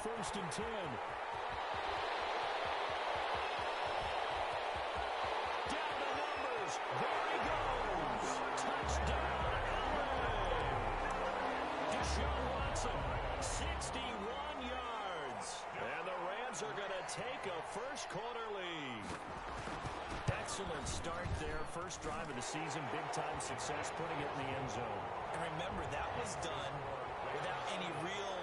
first and 10. Down the numbers. There he goes. Touchdown, LA. Deshaun Watson, 61 yards. And the Rams are going to take a first quarter lead. Excellent start there. First drive of the season. Big-time success putting it in the end zone. And remember, that was done without any real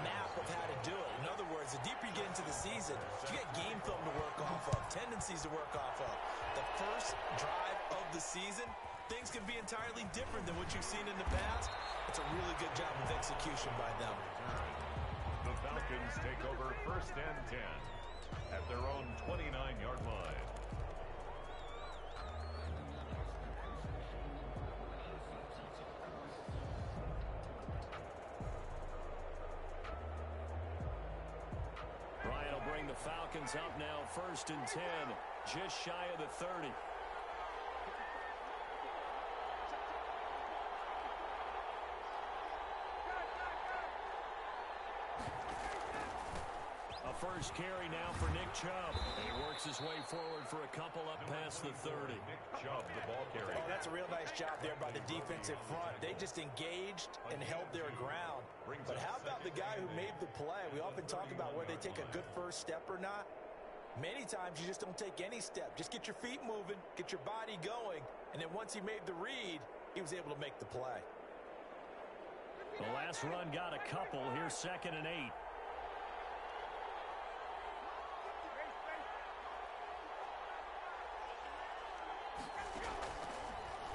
map of how to do it. In other words, the deeper you get into the season, you get game film to work off of, tendencies to work off of. The first drive of the season, things can be entirely different than what you've seen in the past. It's a really good job of execution by them. The Falcons take over first and 10 at their own 29-yard line. Ryan will bring the Falcons up now, first and 10, just shy of the 30. A first carry now for Nick Chubb. And he works his way forward for a couple up past the 30. Nick Chubb, the ball carrier. Oh, that's a real nice job there by the defensive front. They just engaged and held their ground. But how about the guy who made the play? We often talk about whether they take a good first step or not. Many times you just don't take any step. Just get your feet moving, get your body going, and then once he made the read, he was able to make the play. The last run got a couple. Here's second and 8.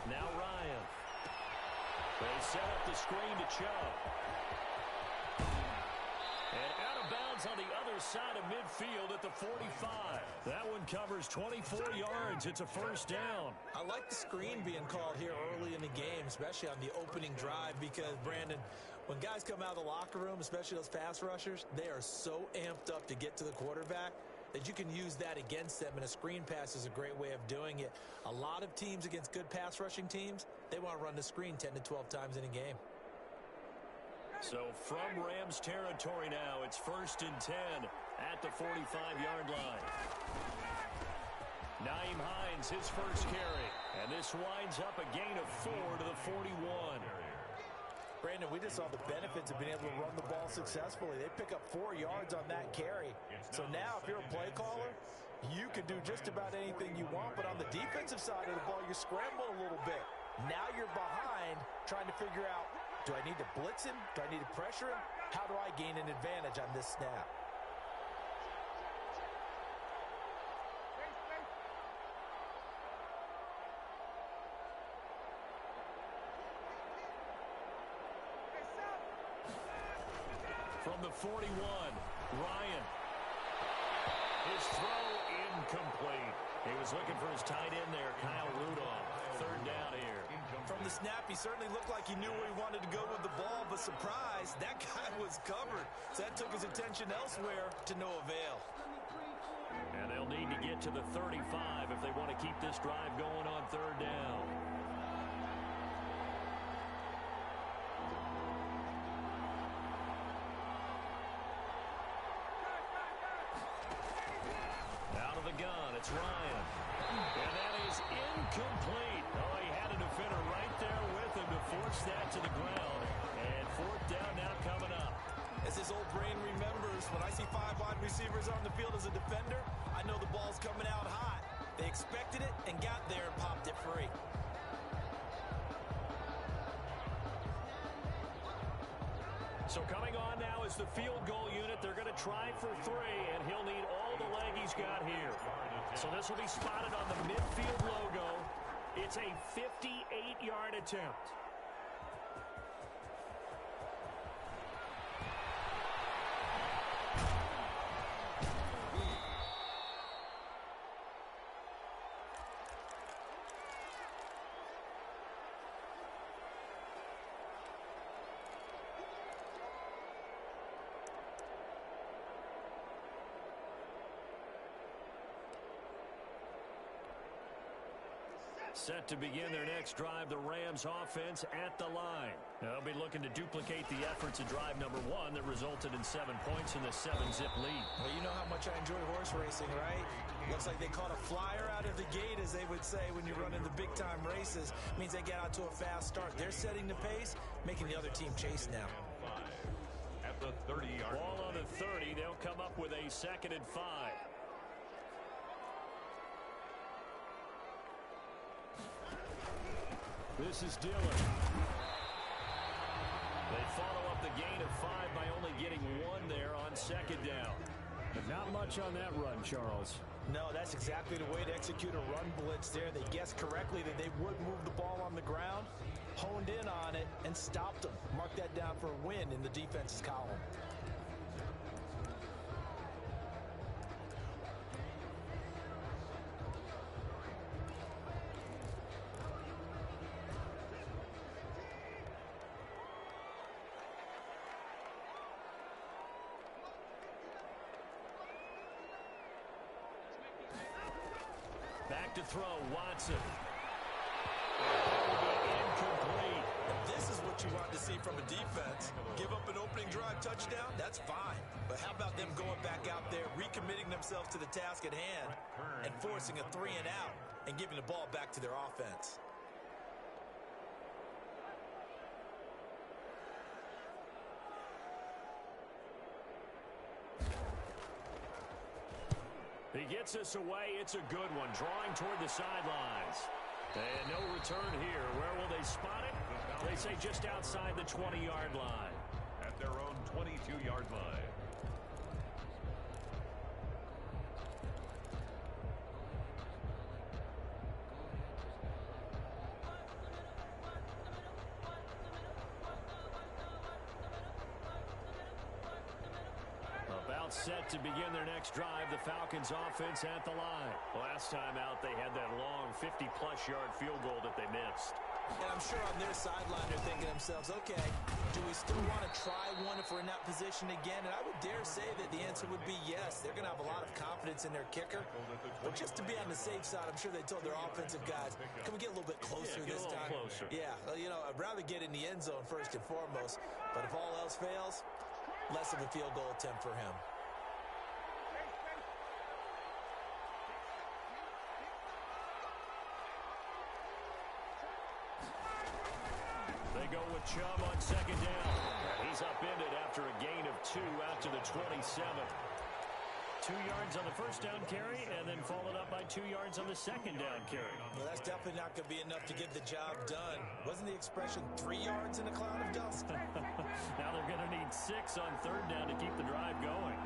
Now Ryan. They set up the screen to Chubb. And out of bounds on the other side of midfield at the 45. That one covers 24 yards. It's a first down. I like the screen being called here early in the game, especially on the opening drive, because, Brandon, when guys come out of the locker room, especially those pass rushers, they are so amped up to get to the quarterback that you can use that against them, and a screen pass is a great way of doing it. A lot of teams against good pass rushing teams, they want to run the screen 10 to 12 times in a game. So from Rams territory now, it's first and 10 at the 45-yard line. Nyheim Hines, his first carry. And this winds up a gain of 4 to the 41. Brandon, we just saw the benefits of being able to run the ball successfully. They pick up 4 yards on that carry. So now if you're a play caller, you can do just about anything you want. But on the defensive side of the ball, you scramble a little bit. Now you're behind trying to figure out, do I need to blitz him? Do I need to pressure him? How do I gain an advantage on this snap? From the 41, Ryan. His throw incomplete. He was looking for his tight end there, Kyle Rudolph. Third down here. From the snap, he certainly looked like he knew where he wanted to go with the ball, but surprise, that guy was covered. So that took his attention elsewhere to no avail. And they'll need to get to the 35 if they want to keep this drive going on third down. Out of the gun, it's Ryan. And that is incomplete. Oh, he had a defender right there with him to force that to the ground. And fourth down now coming up. As his old brain remembers, when I see 5 wide receivers on the field as a defender, I know the ball's coming out hot. They expected it and got there and popped it free. So coming on now is the field goal unit. They're going to try for 3, and he'll need all the leg he's got here. So this will be spotted on the midfield logo. It's a 58-yard attempt. Set to begin their next drive, the Rams offense at the line. They'll be looking to duplicate the efforts of drive number 1 that resulted in 7 points in the 7-zip lead. Well, you know how much I enjoy horse racing, right? Looks like they caught a flyer out of the gate, as they would say when you run in the big-time races. Means they get out to a fast start. They're setting the pace, making the other team chase now. At the 30-yard Ball on the 30. They'll come up with a 2nd and 5. This is Dillon. They follow up the gain of 5 by only getting 1 there on 2nd down. But not much on that run, Charles. No, that's exactly the way to execute a run blitz there. They guessed correctly that they would move the ball on the ground, honed in on it, and stopped them. Mark that down for a win in the defense's column. Back to throw, Watson. Incomplete. This is what you want to see from a defense. Give up an opening drive touchdown, that's fine. But how about them going back out there, recommitting themselves to the task at hand, and forcing a 3 and out, and giving the ball back to their offense? He gets us away. It's a good one. Drawing toward the sidelines. And no return here. Where will they spot it? They say just outside the 20-yard line. at their own 22-yard line. About set to begin their next drive, the Falcons offense at the line. Last time out, they had that long 50-plus yard field goal that they missed. And I'm sure on their sideline they're thinking to themselves, okay, do we still want to try one if we're in that position again? And I would dare say that the answer would be yes. They're going to have a lot of confidence in their kicker. But just to be on the safe side, I'm sure they told their offensive guys, can we get a little bit closer this time? Closer. Yeah, well, you know, I'd rather get in the end zone first and foremost. But if all else fails, less of a field goal attempt for him. They go with Chubb on second down. He's upended after a gain of 2 out to the 27. 2 yards on the first down carry, and then followed up by 2 yards on the second down carry. Well, that's definitely not going to be enough to get the job done. Wasn't the expression 3 yards in a cloud of dust? Now they're going to need 6 on third down to keep the drive going.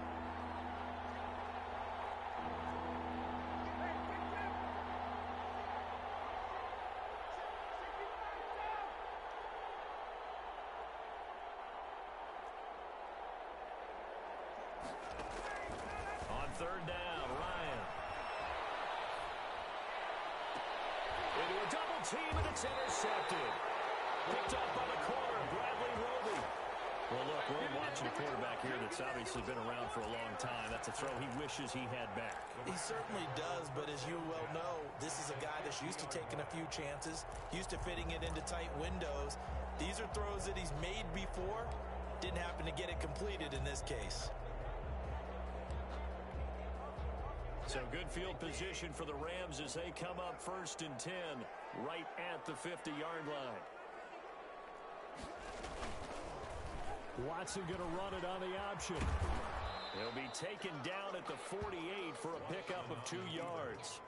On third down, Ryan. Into a double team, and it's intercepted. Picked up by the corner, Bradley Roby. Well, look, we're watching a quarterback here that's obviously been around for a long time. That's a throw he wishes he had back. He certainly does, but as you well know, this is a guy that's used to taking a few chances, used to fitting it into tight windows. These are throws that he's made before. Didn't happen to get it completed in this case. So good field position for the Rams as they come up 1st and 10 right at the 50-yard line. Watson going to run it on the option. He'll be taken down at the 48 for a pickup of 2 yards.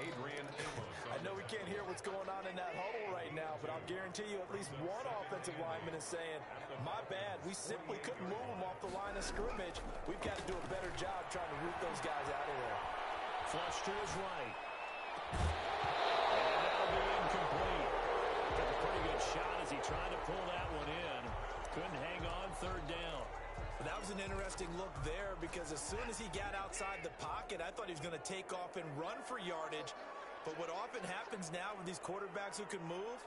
Adrian Amos. I know we can't hear what's going on in that huddle right now, but I'll guarantee you at least one offensive lineman is saying, my bad, we simply couldn't move them off the line of scrimmage. We've got to do a better job trying to root those guys out of there. Flush to his right. And that'll be incomplete. Took a pretty good shot as he tried to pull that one in. Couldn't hang on third down. That was an interesting look there because as soon as he got outside the pocket, I thought he was going to take off and run for yardage. But what often happens now with these quarterbacks who can move,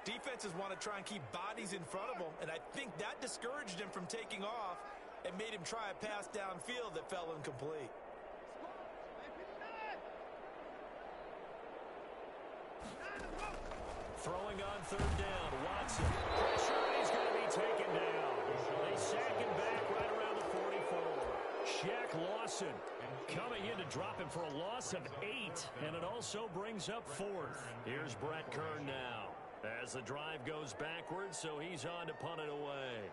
defenses want to try and keep bodies in front of them. And I think that discouraged him from taking off and made him try a pass downfield that fell incomplete. Throwing on third down, Watson. Pressure, and he's going to be taken down. They sack him back right around the 44. Shaq Lawson coming in to drop him for a loss of 8, and it also brings up 4th. Here's Brett Kern now as the drive goes backwards, so he's on to punt it away.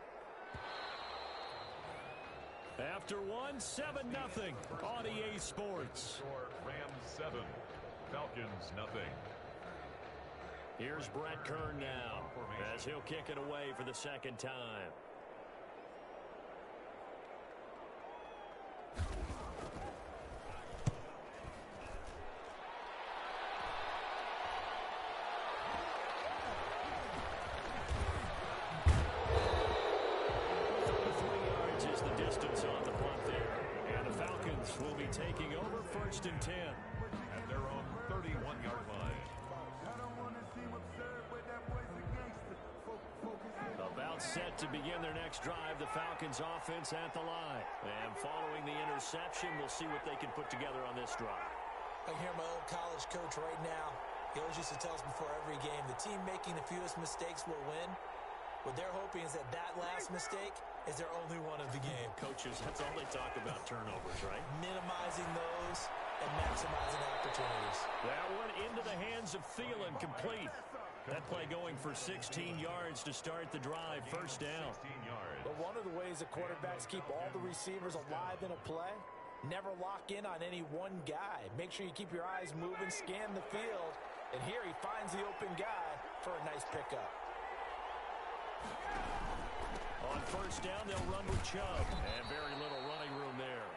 After 1, 7-0 on EA Sports. Rams 7, Falcons nothing. Here's Brett Kern now as he'll kick it away for the second time. Will be taking over 1st and 10. At their own 31-yard line. About set to begin their next drive, the Falcons offense at the line. And following the interception, we'll see what they can put together on this drive. I hear my old college coach right now. He always used to tell us before every game, the team making the fewest mistakes will win. What they're hoping is that last mistake is their only one of the game. Coaches, that's all they talk about, turnovers, right? Minimizing those and maximizing opportunities. That one into the hands of Thielen, complete. That play going for 16 yards to start the drive, 1st down. 16 yards. But one of the ways that quarterbacks keep all the receivers alive in a play, never lock in on any one guy. Make sure you keep your eyes moving, scan the field, and here he finds the open guy for a nice pickup. On 1st down, they'll run with Chubb, and very little running room there.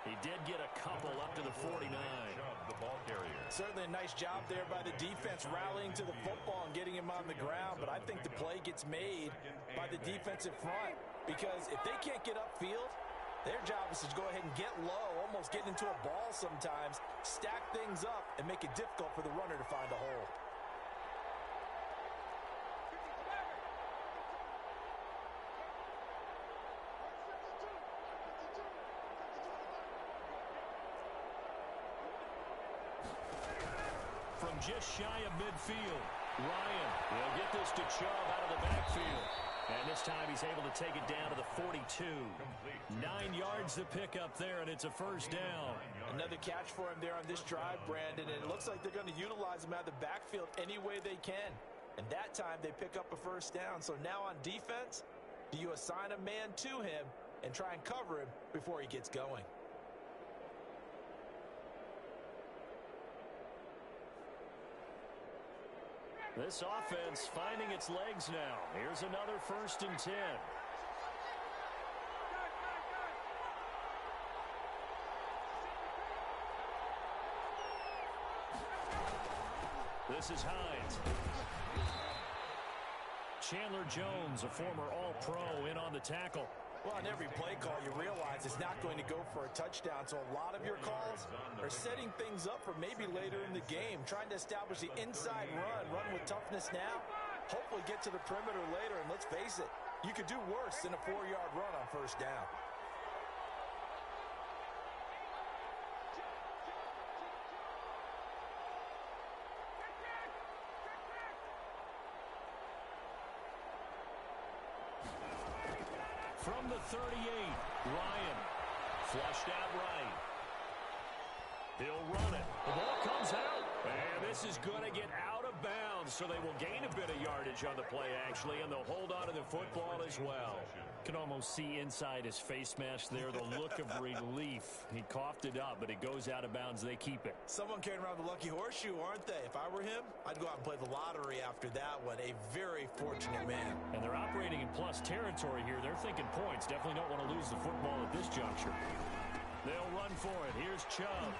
He did get a couple up to the 49. Chubb, the ball carrier. Certainly a nice job there by the defense rallying to the football and getting him on the ground, but I think the play gets made by the defensive front because if they can't get upfield, their job is to go ahead and get low, almost get into a ball sometimes, stack things up, and make it difficult for the runner to find a hole. From just shy of midfield, Ryan will get this to Chubb out of the backfield. And this time he's able to take it down to the 42. 9 yards to pick up there, and it's a 1st down. Another catch for him there on this drive, Brandon, and it looks like they're going to utilize him out of the backfield any way they can. And that time they pick up a 1st down. So now on defense, do you assign a man to him and try and cover him before he gets going? This offense finding its legs now. Here's another 1st and 10. This is Hines. Chandler Jones, a former All-Pro, in on the tackle. Well, on every play call, you realize it's not going to go for a touchdown. So a lot of your calls are setting things up for maybe later in the game, trying to establish the inside run with toughness now, hopefully get to the perimeter later. And let's face it, you could do worse than a 4-yard run on 1st down. From the 38, Ryan flushed out right. He'll run it. The ball comes out. And this is going to get out of bounds, so they will gain a bit of yardage on the play, actually, and they'll hold on to the football as well. Can almost see inside his face mask there, the look of relief. He coughed it up, but it goes out of bounds. They keep it. Someone carrying around the lucky horseshoe, aren't they? If I were him, I'd go out and play the lottery after that one. A very fortunate man. And they're operating in plus territory here. They're thinking points. Definitely don't want to lose the football at this juncture. They'll run for it. Here's Chubb.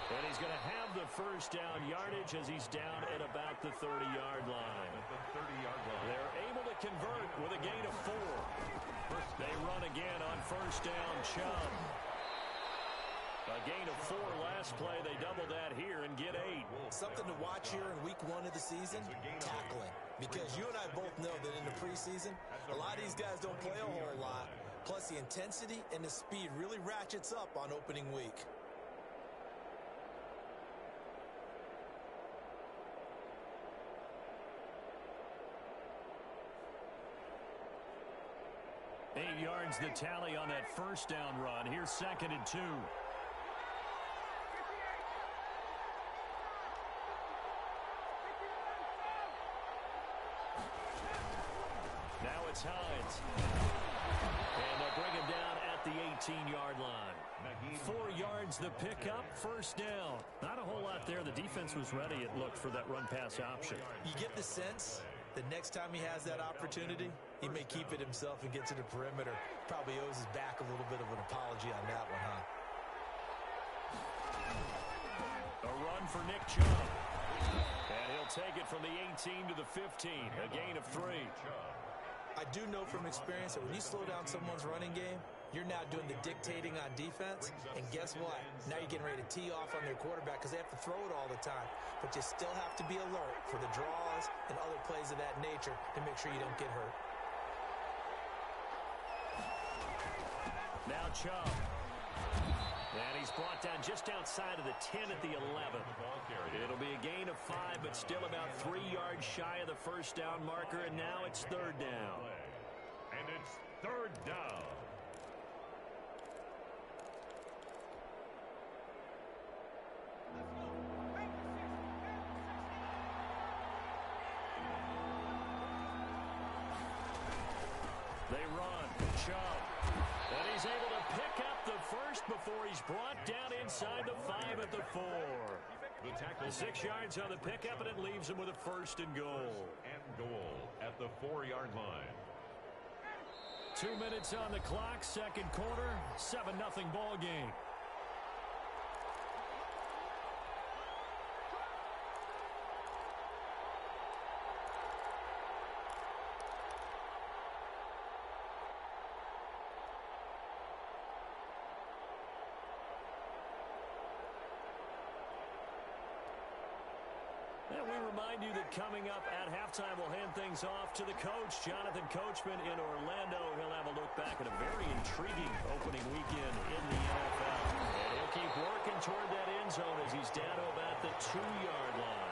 And he's going to have the 1st down yardage as he's down at about the 30-yard line. They're able to convert with a gain of 4. They run again on 1st down, Chubb. A gain of 4 last play. They double that here and get 8. Something to watch here in week 1 of the season, tackling. Because you and I both know that in the preseason, a lot of these guys don't play a whole lot. Plus, the intensity and the speed really ratchets up on opening week. yards the tally on that first down run. Here's 2nd and 2. Now it's Hines. And they'll bring him down at the 18-yard line. 4 yards the pickup, first down. Not a whole lot there. The defense was ready, it looked, for that run-pass option. You get the sense that next time he has that opportunity, he may keep it himself and get to the perimeter. Probably owes his back a little bit of an apology on that one, huh? A run for Nick Chubb. And he'll take it from the 18 to the 15, a gain of 3. I do know from experience that when you slow down someone's running game, you're now doing the dictating on defense, and guess what? Now you're getting ready to tee off on their quarterback because they have to throw it all the time. But you still have to be alert for the draws and other plays of that nature to make sure you don't get hurt. Now Chubb. And he's brought down just outside of the 10 at the 11. It'll be a gain of 5, but still about 3 yards shy of the first down marker, and now it's 3rd down. And it's 3rd down. They run. Chubb. And he's able to pick up the first before he's brought down inside the 5 at the 4. The 6 yards on the pickup, and it leaves him with a 1st and goal. And goal at the 4-yard line. 2 minutes on the clock, 2nd quarter, 7-0 ball game. And we remind you that coming up at halftime, we'll hand things off to the coach, Jonathan Coachman in Orlando. He'll have a look back at a very intriguing opening weekend in the NFL. And he'll keep working toward that end zone as he's down to about the 2-yard line.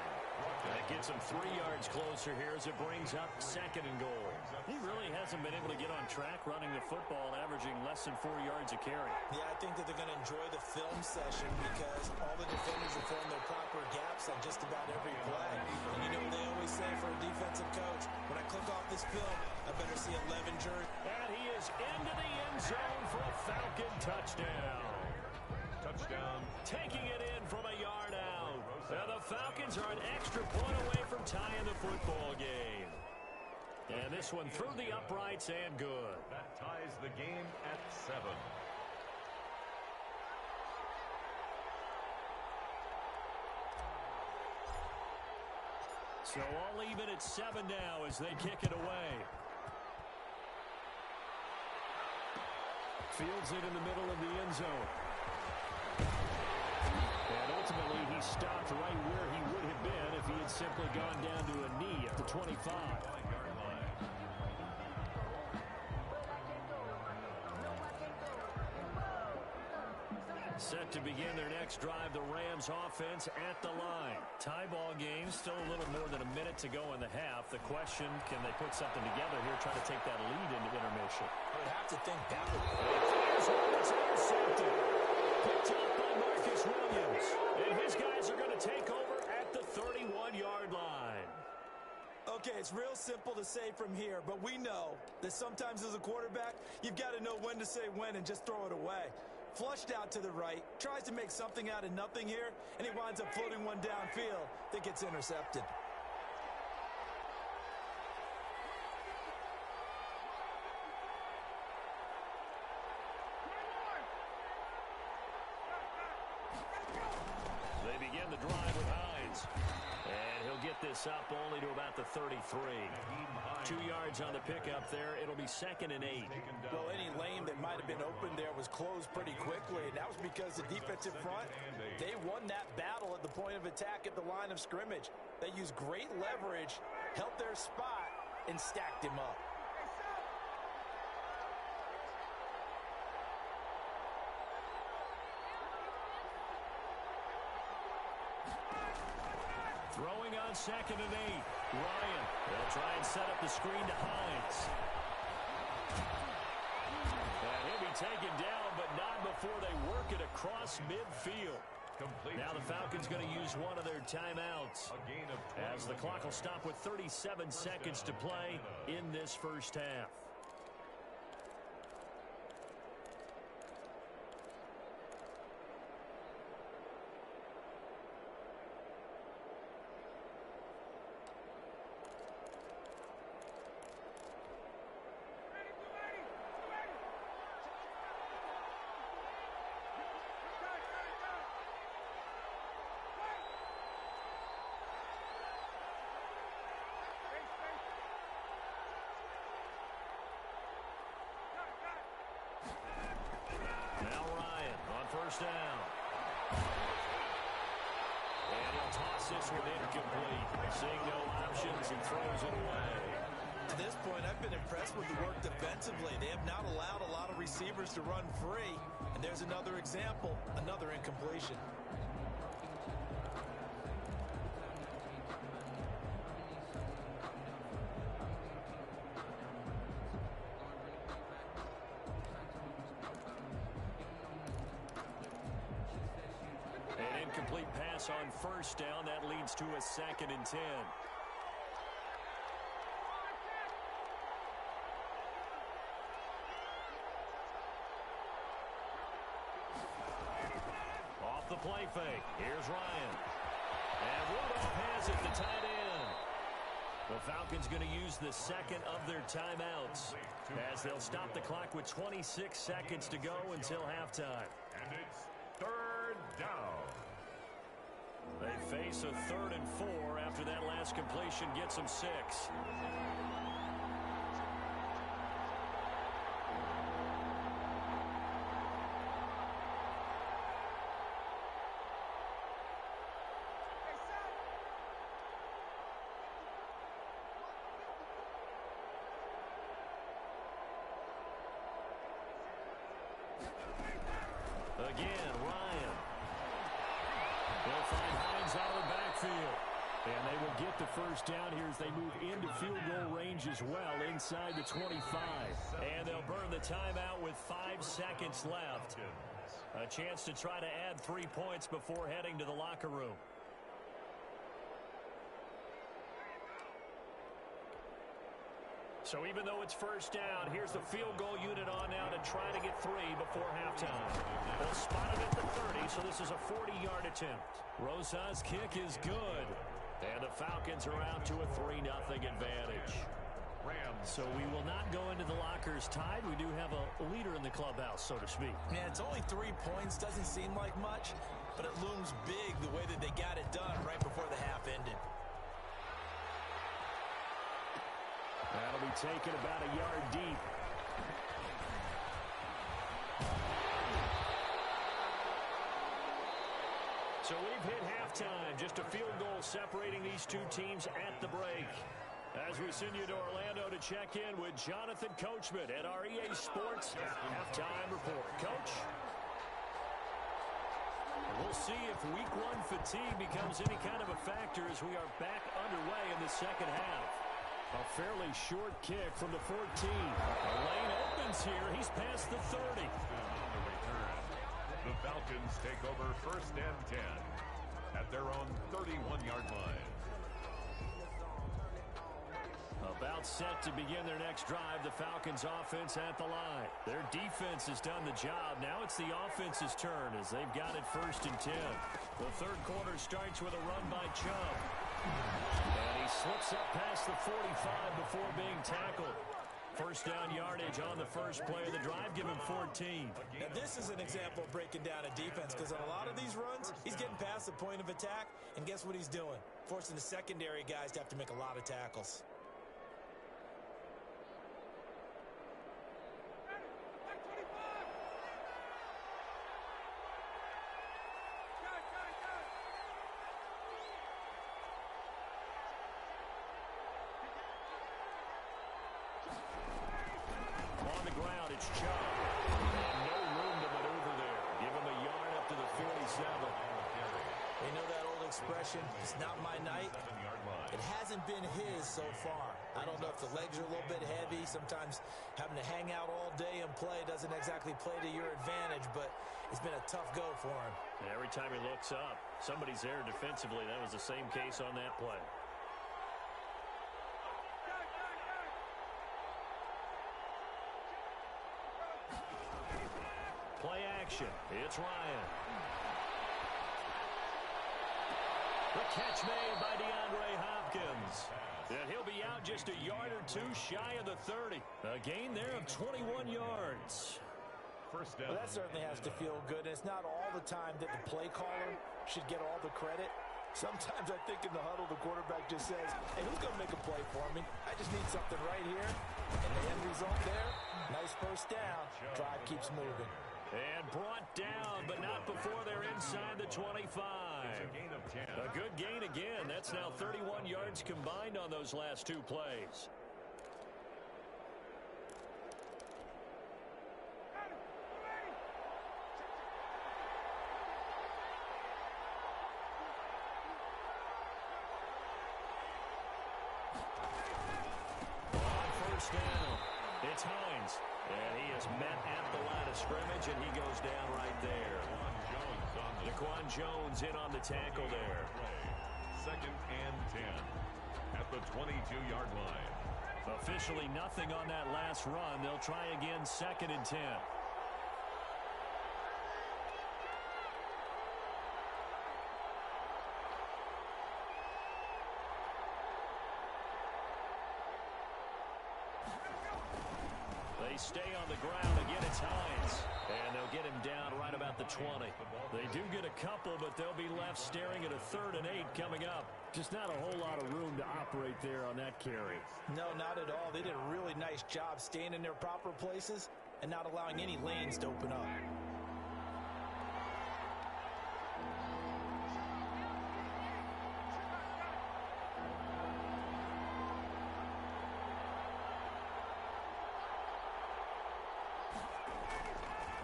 That gets him 3 yards closer here as it brings up 2nd and goal. He really hasn't been able to get on track running the football, averaging less than 4 yards a carry. Yeah, I think that they're going to enjoy the film session because all the defenders are filling their proper gaps on just about every play. And you know what they always say for a defensive coach? When I click off this film, I better see 11 jerseys. And he is into the end zone for a Falcon touchdown. Touchdown. Taking it in from a yard out. Now the Falcons are an extra point away from tying the football game. And this one through the uprights and good. That ties the game at 7. So all even at 7 now as they kick it away. Fields it in the middle of the end zone. And ultimately, he stopped right where he would have been if he had simply gone down to a knee at the 25. Set to begin their next drive, the Rams offense at the line. Tie ball game, still a little more than a minute to go in the half. The question, can they put something together here, try to take that lead into intermission? I would have to think that would It's intercepted. Picked up by Marcus Williams. And his guys are going to take over at the 31-yard line. Okay, it's real simple to say from here, but we know that sometimes as a quarterback, you've got to know when to say when and just throw it away. Flushed out to the right, tries to make something out of nothing here, and he winds up floating one downfield that gets intercepted. They begin the drive with Hines. And he'll get this up only to about the 33. 2 yards on the pickup there. It'll be 2nd and 8. Well, any lane that might have been open there was closed pretty quickly, and that was because the defensive front, they won that battle at the point of attack at the line of scrimmage. They used great leverage, held their spot, and stacked him up. Throwing on 2nd and 8. Ryan, they'll try and set up the screen to Hines. taken down, but not before they work it across midfield. Now the Falcons going to use one of their timeouts, as the clock will stop with 37 seconds to play in this first half. First down. And he'll toss this one incomplete. Seeing no options and throws it away. To this point, I've been impressed with the work defensively. They have not allowed a lot of receivers to run free. And there's another example, another incompletion. Complete pass on first down. That leads to a 2nd and 10. Off the play fake. Here's Ryan. And Rudolph has it, the tight end. The Falcons going to use the 2nd of their timeouts, as they'll stop the clock with 26 seconds to go until halftime. And it's 3rd down. They face a 3rd and 4 after that last completion gets them 6. Again, Ryan. They'll find Hines out of the backfield. And they will get the first down here as they move into field goal range as well inside the 25. And they'll burn the timeout with 5 seconds left. A chance to try to add 3 points before heading to the locker room. So even though it's first down, here's the field goal unit on now to try to get 3 before halftime. They'll spot it at the 30, so this is a 40-yard attempt. Rosa's kick is good. And the Falcons are out to a 3-0 advantage. So we will not go into the lockers tied. We do have a leader in the clubhouse, so to speak. Yeah, it's only 3 points. Doesn't seem like much, but it looms big the way that they got it done right before the half ended. That'll be taken about a yard deep. So we've hit halftime. Just a field goal separating these two teams at the break. As we send you to Orlando to check in with Jonathan Coachman at our EA Sports Halftime Report. Coach? We'll see if Week 1 fatigue becomes any kind of a factor as we are back underway in the second half. A fairly short kick from the 14. A lane opens here. He's past the 30. The Falcons take over 1st and 10 at their own 31-yard line. About set to begin their next drive, the Falcons offense at the line. Their defense has done the job. Now it's the offense's turn as they've got it 1st and 10. The third quarter starts with a run by Chubb. And he slips up past the 45 before being tackled. First down yardage on the first play of the drive, give him 14. Now this is an example of breaking down a defense, because on a lot of these runs, he's getting past the point of attack, and guess what he's doing? Forcing the secondary guys to have to make a lot of tackles. It's Chubb. And no room to maneuver there. Give him a yard up to the 47. You know that old expression, it's not my night? It hasn't been his so far. I don't know if the legs are a little bit heavy. Sometimes having to hang out all day and play doesn't exactly play to your advantage, but it's been a tough go for him. Every time he looks up, somebody's there defensively. That was the same case on that play. Play action. It's Ryan. The catch made by DeAndre Hopkins. And he'll be out just a yard or two shy of the 30. A gain there of 21 yards. First down. Well, that certainly has to feel good. And it's not all the time that the play caller should get all the credit. Sometimes I think in the huddle, the quarterback just says, hey, who's going to make a play for me? I just need something right here. And the end result there, nice first down. Drive keeps moving. And brought down, but not before they're inside the 25. A gain of 10. A good gain again. That's now 31 yards combined on those last two plays. On first down, it's Hines. And he is met at the line of scrimmage, and he goes down right there. Daquan Jones in on the tackle there. Second and 10 at the 22-yard line. Officially nothing on that last run. They'll try again second and 10. They stay on the ground. Again, it's Hines. And they'll get him down right about the 20. They do get a couple, but they'll be left staring at a 3rd and 8 coming up. Just not a whole lot of room to operate there on that carry. No, not at all. They did a really nice job staying in their proper places and not allowing any lanes to open up.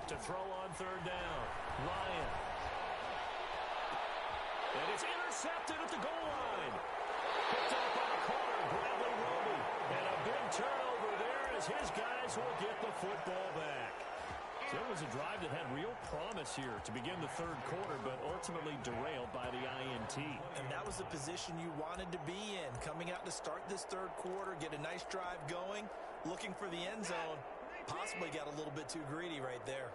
To throw on 3rd down. Ryan. And it's intercepted at the goal line. Picked up on the corner, Bradley Roby. And a big turnover there as his guys will get the football back. So it was a drive that had real promise here to begin the 3rd quarter, but ultimately derailed by the INT. And that was the position you wanted to be in. Coming out to start this 3rd quarter, get a nice drive going, looking for the end zone. Possibly got a little bit too greedy right there.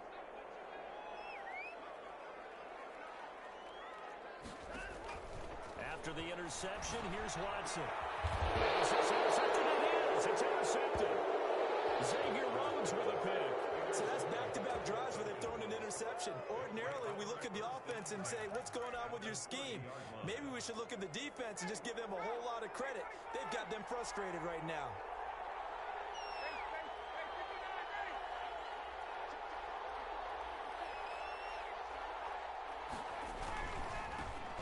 After the interception, here's Watson. It's intercepted. It is. It's intercepted. Xavier Rhodes with a pick. So that's back-to-back drives where they've thrown an interception. Ordinarily, we look at the offense and say, what's going on with your scheme? Maybe we should look at the defense and just give them a whole lot of credit. They've got them frustrated right now.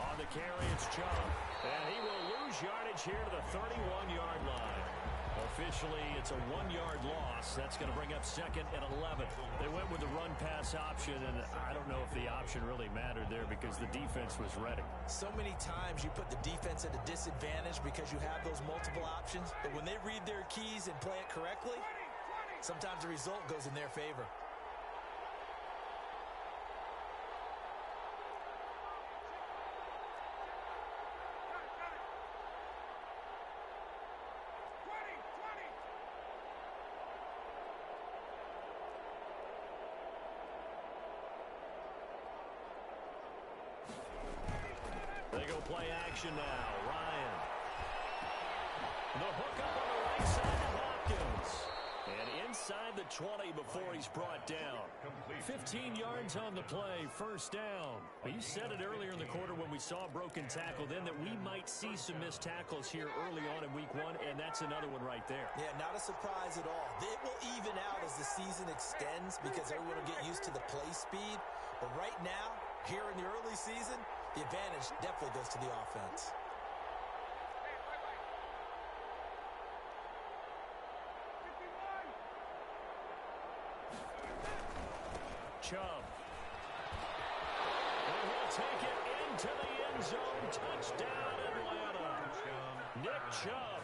On the carry, it's Chubb. And he will lose yardage here to the 31-yard line. Officially, it's a 1-yard loss. That's going to bring up 2nd and 11. They went with the run-pass option, and I don't know if the option really mattered there because the defense was ready. So many times you put the defense at a disadvantage because you have those multiple options, but when they read their keys and play it correctly, sometimes the result goes in their favor. They go play action now. Ryan. The hook up on the right side to Hopkins. And inside the 20 before he's brought down. 15 yards on the play, first down. Well, you said it earlier in the quarter when we saw a broken tackle then that we might see some missed tackles here early on in week 1, and that's another one right there. Yeah, not a surprise at all. It will even out as the season extends because everyone will get used to the play speed. But right now, here in the early season, the advantage definitely goes to the offense. Chubb. And he'll take it into the end zone. Touchdown, Atlanta. Nick Chubb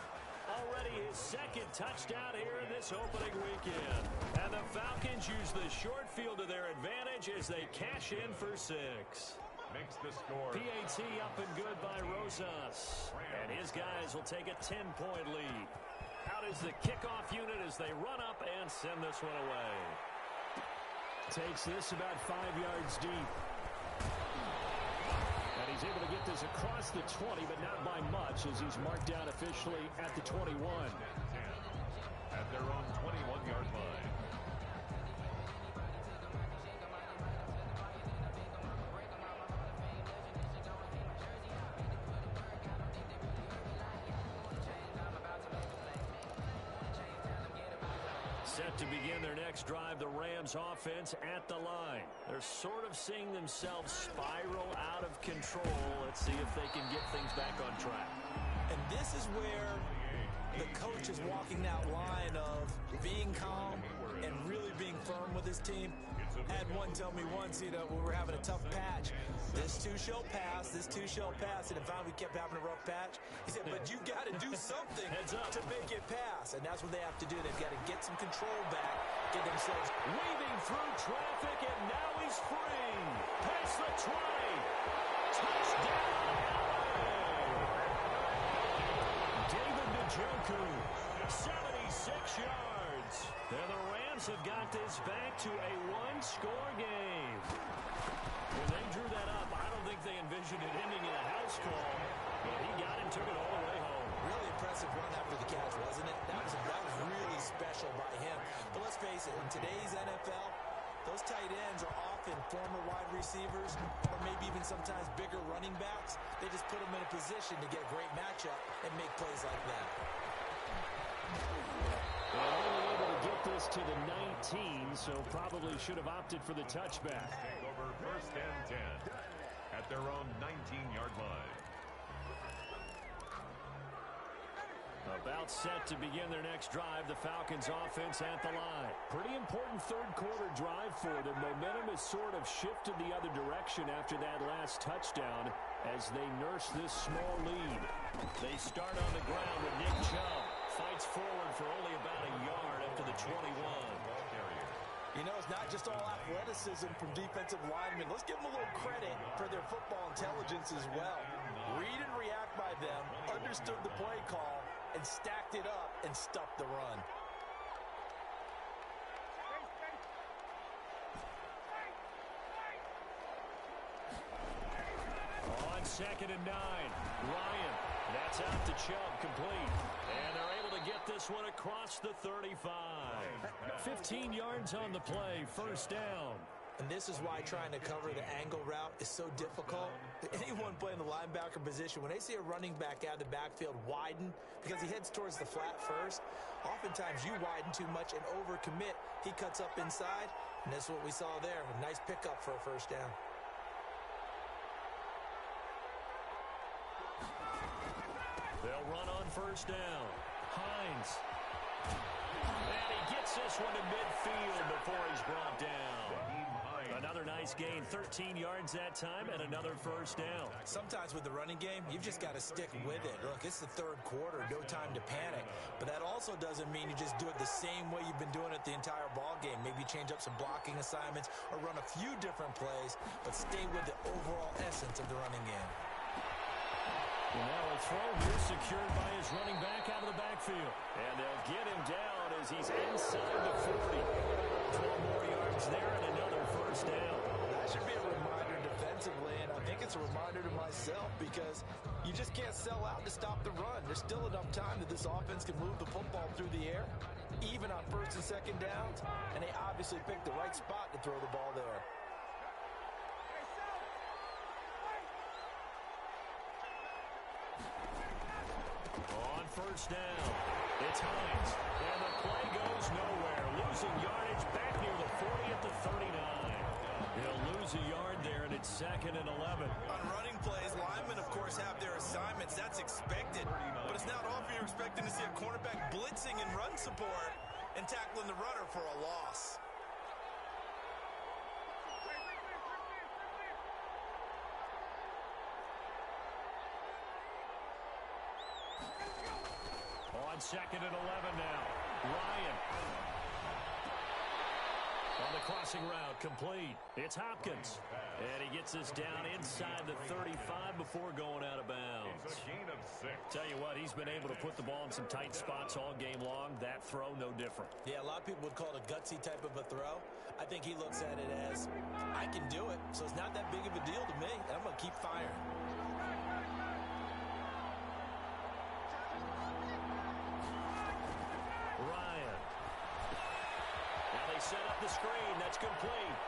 Already his second touchdown here in this opening weekend. And the Falcons use the short field to their advantage as they cash in for 6. Makes the score. PAT up and good by Rosas. And his guys will take a 10-point lead. Out is the kickoff unit as they run up and send this one away. Takes this about 5 yards deep. And he's able to get this across the 20, but not by much as he's marked down officially at the 21. At their own 21-yard line. Set to begin their next drive, the Rams offense at the line. They're sort of seeing themselves spiral out of control. Let's see if they can get things back on track. And this is where the coach is walking that line of being calm and really being firm with his team. I had one tell me once, when we were having a tough patch, this too shall pass, and if finally we kept having a rough patch, he said, but you got to do something to make it pass, and that's what they have to do. They've got to get some control back, get themselves weaving through traffic, and now he's free. Past the 20. Touchdown, David Njoku, 76 yards. And the Rams have got this back to a one-score game. When they drew that up, I don't think they envisioned it ending in a house call. But he got it, took it all the way home. Really impressive run after the catch, wasn't it? That was really special by him. But let's face it, in today's NFL, those tight ends are often former wide receivers or maybe even sometimes bigger running backs. They just put them in a position to get a great matchup and make plays like that. Well, only able to get this to the 19, so probably should have opted for the touchback. Take over first and 10 at their own 19-yard line. About set to begin their next drive, the Falcons offense at the line. Pretty important third quarter drive for them. Momentum has sort of shifted the other direction after that last touchdown as they nurse this small lead. They start on the ground with Nick Chubb. Fights forward for only about a yard up to the 21. It's not just all athleticism from defensive linemen. Let's give them a little credit for their football intelligence as well. Read and react by them, understood the play call, and stacked it up and stuffed the run. On 2nd and 9, Ryan. That's out to Chubb, complete. And they're able to get this one across the 35. 15 yards on the play, first down. And this is why trying to cover the angle route is so difficult. Anyone playing the linebacker position, when they see a running back out of the backfield widen because he heads towards the flat first, oftentimes you widen too much and overcommit. He cuts up inside, and that's what we saw there. A nice pickup for a first down. They'll run on first down. Hines. And he gets this one to midfield before he's brought down. Another nice gain, 13 yards that time, and another first down. Sometimes with the running game, you've just got to stick with it. Look, it's the third quarter, no time to panic. But that also doesn't mean you just do it the same way you've been doing it the entire ball game. Maybe change up some blocking assignments or run a few different plays, but stay with the overall essence of the running game. And now a throw here secured by his running back out of the backfield. And they'll get him down as he's inside the 40. 12 more yards there and another first down. That should be a reminder defensively, and I think it's a reminder to myself because you just can't sell out to stop the run. There's still enough time that this offense can move the football through the air, even on first and second downs, and they obviously picked the right spot to throw the ball there. On first down, it's Hines, and the play goes nowhere. Losing yardage back near the 40 at the 39. He'll lose a yard there, and it's 2nd and 11. On running plays, linemen, of course, have their assignments. That's expected. But it's not often you're expecting to see a cornerback blitzing and run support and tackling the runner for a loss. On On 2nd and 11 now. Ryan. On the crossing route, complete. It's Hopkins. And he gets this down inside the 35 before going out of bounds. It's a gain of 6. Tell you what, he's been able to put the ball in some tight spots all game long. That throw, no different. Yeah, a lot of people would call it a gutsy type of a throw. I think he looks at it as, I can do it, so it's not that big of a deal to me, and I'm going to keep firing. Ryan. Now they set up the screen. That's complete.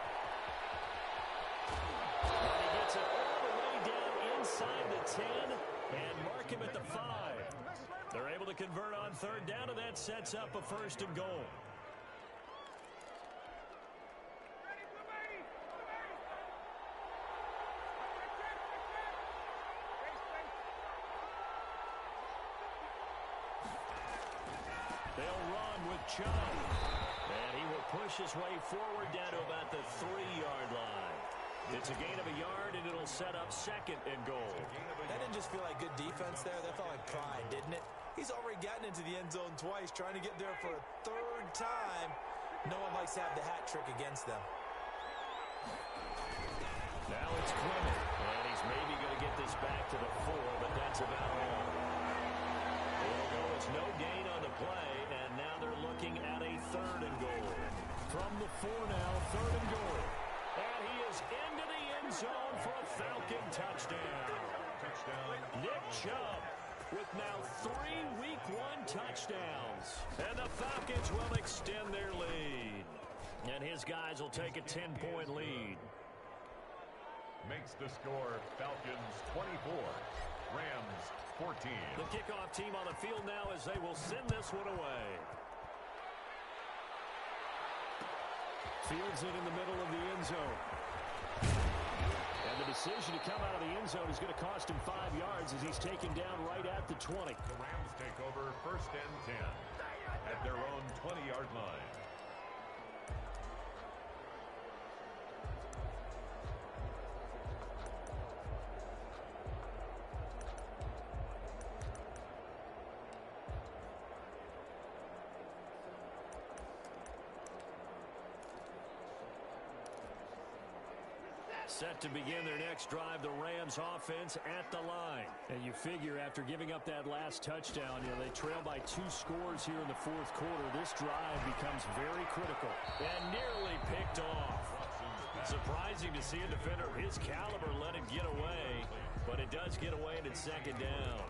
And he gets it all the way down inside the 10 and mark him at the 5. They're able to convert on 3rd down, and that sets up a 1st and goal. They'll run with Chubb. And he will push his way forward down to about the 3-yard line. It's a gain of a yard, and it'll set up 2nd and goal. That didn't just feel like good defense there. That felt like pride, didn't it? He's already gotten into the end zone twice, trying to get there for a 3rd time. No one likes to have the hat trick against them. Now it's Clement, and he's maybe going to get this back to the 4, but that's about all. It'll go as no gain on the play, and now they're looking at a 3rd and goal. From the 4 now, 3rd and goal. And he is into the end zone for a Falcon touchdown. Nick Chubb with now 3 Week 1 touchdowns. And the Falcons will extend their lead. And his guys will take a 10-point lead. Makes the score Falcons 24, Rams 14. The kickoff team on the field now as they will send this one away. Fields it in the middle of the end zone. And the decision to come out of the end zone is going to cost him 5 yards as he's taken down right at the 20. The Rams take over 1st and 10 at their own 20-yard line. Set to begin their next drive, the Rams offense at the line. And you figure after giving up that last touchdown, they trail by 2 scores here in the 4th quarter. This drive becomes very critical and nearly picked off. Surprising to see a defender of his caliber let it get away, but it does get away and it's 2nd down.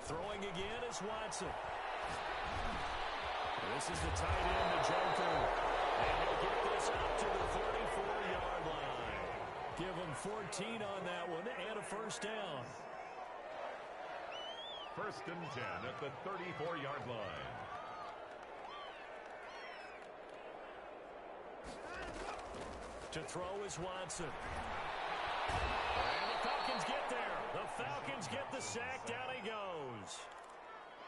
Throwing again is Watson. This is the tight end, the Joker. And he'll get this up to the 34-yard line. Give him 14 on that one and a 1st down. 1st and 10 at the 34-yard line. To throw is Watson. And the Falcons get there. The Falcons get the sack. Down he goes.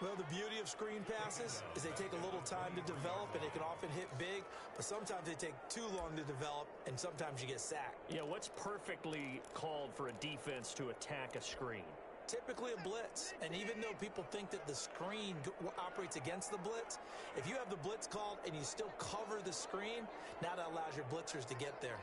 Well, the beauty of screen passes is they take a little time to develop, and they can often hit big, but sometimes they take too long to develop, and sometimes you get sacked. Yeah, what's perfectly called for a defense to attack a screen? Typically a blitz, and even though people think that the screen operates against the blitz, if you have the blitz called and you still cover the screen, now that allows your blitzers to get there.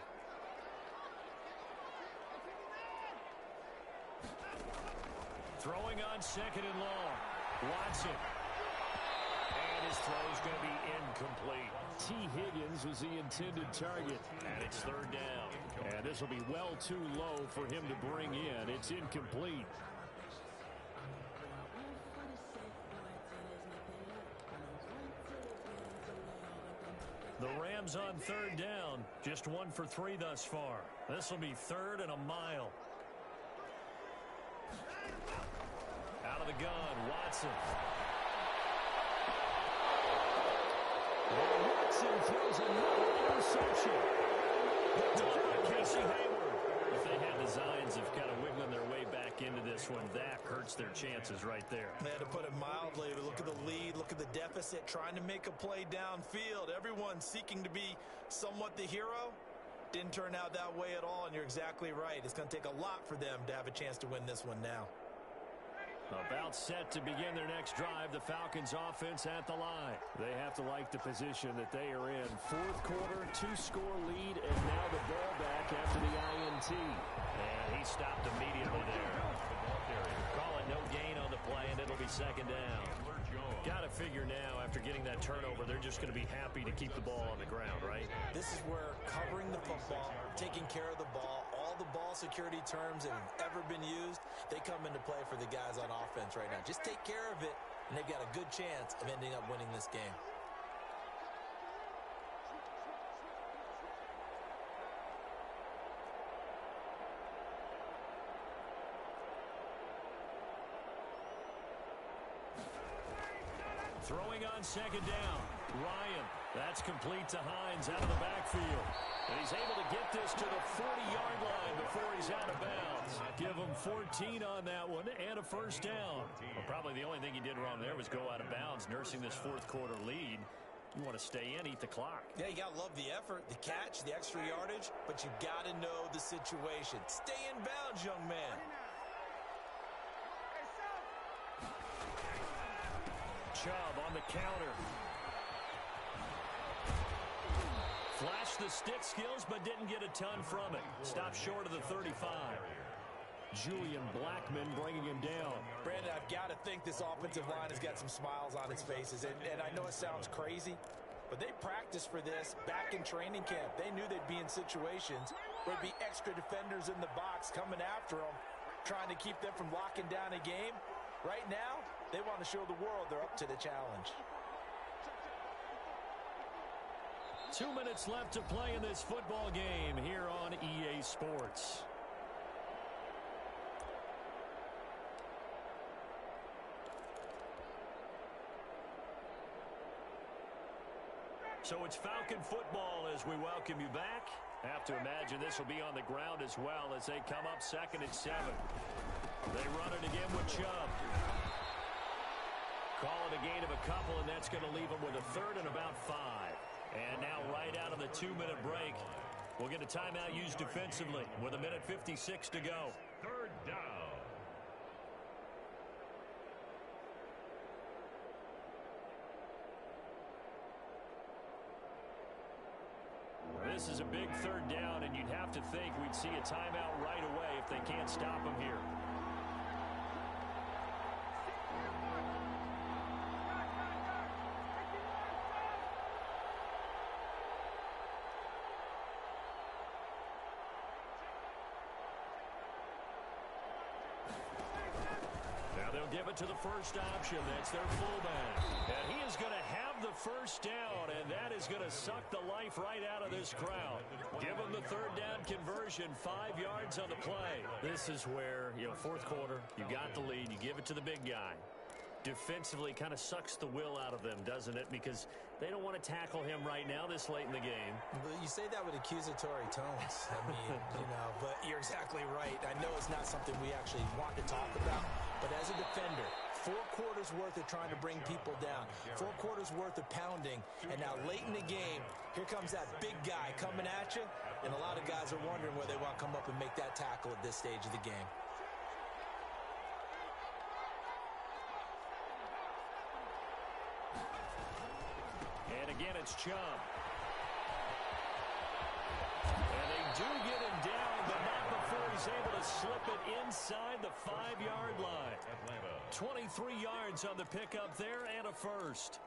Throwing on 2nd and long. Watson. And his throw is going to be incomplete. T. Higgins was the intended target. And it's 3rd down. And this will be well too low for him to bring in. It's incomplete. The Rams on 3rd down. Just 1 for 3 thus far. This will be 3rd and a mile. Out of the gun, Watson. And Watson throws another interception. Casey Hayward. If they had designs of kind of wiggling their way back back into this one. That hurts their chances right there. Man, to put it mildly, look at the lead, look at the deficit, trying to make a play downfield. Everyone seeking to be somewhat the hero. Didn't turn out that way at all, and you're exactly right. It's going to take a lot for them to have a chance to win this one now. About set to begin their next drive, the Falcons offense at the line. They have to like the position that they are in. Fourth quarter, 2-score lead, and now the ball back after the INT. And he stopped immediately there. Call it no gain on the play, and it'll be second down. Got to figure now, after getting that turnover, they're just going to be happy to keep the ball on the ground, right? This is where covering the football, taking care of the ball, all the ball security terms that have ever been used, they come into play for the guys on offense right now. Just take care of it, and they've got a good chance of ending up winning this game. Throwing on second down. Ryan. That's complete to Hines out of the backfield. And he's able to get this to the 40-yard line before he's out of bounds. Give him 14 on that one and a first down. Well, probably the only thing he did wrong there was go out of bounds, nursing this fourth quarter lead. You want to stay in, eat the clock. Yeah, you got to love the effort, the catch, the extra yardage, but you got to know the situation. Stay in bounds, young man. Chubb on the counter. Flashed the stick skills, but didn't get a ton from it. Stopped short of the 35. Julian Blackman bringing him down. Brandon, I've got to think this offensive line has got some smiles on its faces. And I know it sounds crazy, but they practiced for this back in training camp. They knew they'd be in situations where there'd be extra defenders in the box coming after them, trying to keep them from locking down a game. Right now, they want to show the world they're up to the challenge. 2 minutes left to play in this football game here on EA Sports. So it's Falcon football as we welcome you back. Have to imagine this will be on the ground as well as they come up second and 7. They run it again with Chubb. Call it a gain of a couple, and that's going to leave them with a third and about 5. And now right out of the 2-minute break, we'll get a timeout used defensively with 1:56 to go. Third down. This is a big third down, and you'd have to think we'd see a timeout right away if they can't stop him here. Give it to the first option. That's their fullback. And he is going to have the first down, and that is going to suck the life right out of this crowd. Give him the third down conversion, 5 yards on the play. This is where, fourth quarter, you got the lead, you give it to the big guy. Defensively kind of sucks the will out of them, doesn't it? Because they don't want to tackle him right now this late in the game. Well, you say that with accusatory tones. I mean, but you're exactly right. I know it's not something we actually want to talk about, but as a defender, 4 quarters worth of trying to bring people down, 4 quarters worth of pounding, and now late in the game, here comes that big guy coming at you, and a lot of guys are wondering whether they want to come up and make that tackle at this stage of the game. And again, it's Chubb. And they do get him down, but not before he's able to slip it inside the 5-yard line. 23 yards on the pickup there and a first.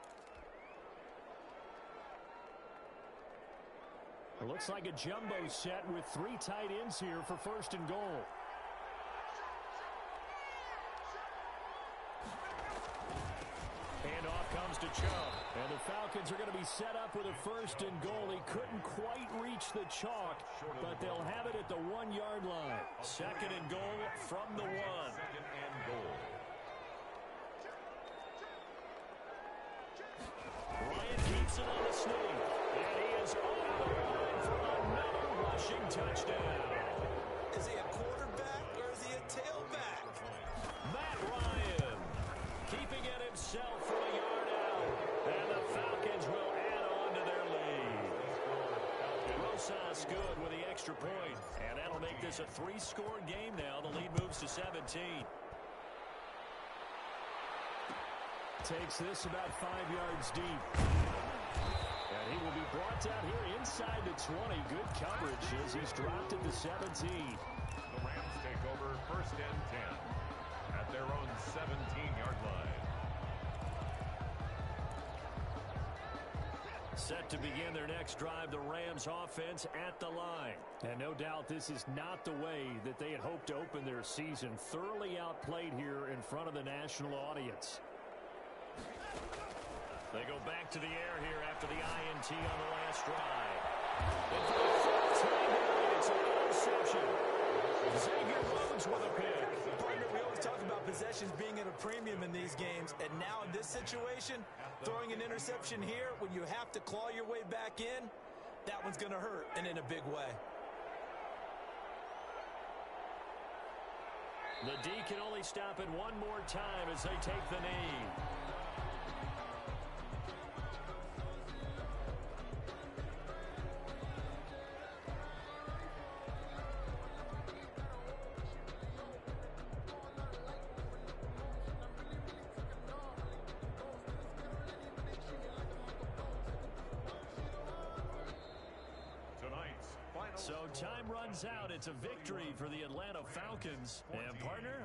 It looks like a jumbo set with 3 tight ends here for first and goal. Handoff comes to Chubb. And the Falcons are going to be set up with a first and goal. He couldn't quite reach the chalk, but they'll have it at the 1-yard line. Second and goal from the 1. Second and goal. Ryan keeps it on the sneak. And he is over the line for another rushing touchdown. Is he a quarterback or is he a tailback? just good with the extra point. And that'll make this a 3-score game now. The lead moves to 17. Takes this about 5 yards deep. And he will be brought down here inside the 20. Good coverage as he's dropped it to 17. The Rams take over first and 10 at their own 17-yard line. Set to begin their next drive, the Rams offense at the line. And no doubt this is not the way that they had hoped to open their season. Thoroughly outplayed here in front of the national audience. They go back to the air here after the INT on the last drive. And for the fourth time tonight, it's an interception. Xavier Rhodes with a pick. Partner, we always talk about possessions being at a premium in these games, and now in this situation, throwing an interception here when you have to claw your way back in, that one's going to hurt, and in a big way. The D can only stop it one more time as they take the knee. So time runs out. It's a victory for the Atlanta Falcons. And partner,